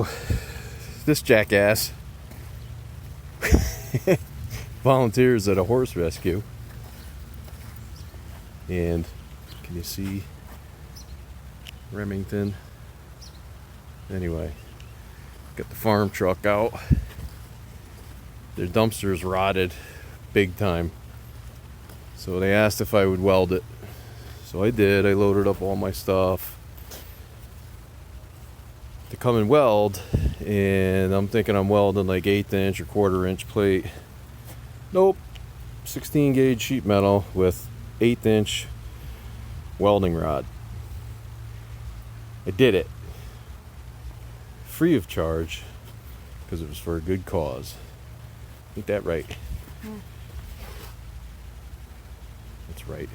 So this jackass volunteers at a horse rescue, and can you see Remington? Anyway, got the farm truck out. Their dumpster's rotted big time, so they asked if I would weld it. So I did. I loaded up all my stuff to come and weld, and I'm thinking I'm welding like 1/8 inch or 1/4 inch plate. Nope, 16 gauge sheet metal with 1/8 inch welding rod. I did it free of charge because it was for a good cause. Ain't that right? Yeah. That's right.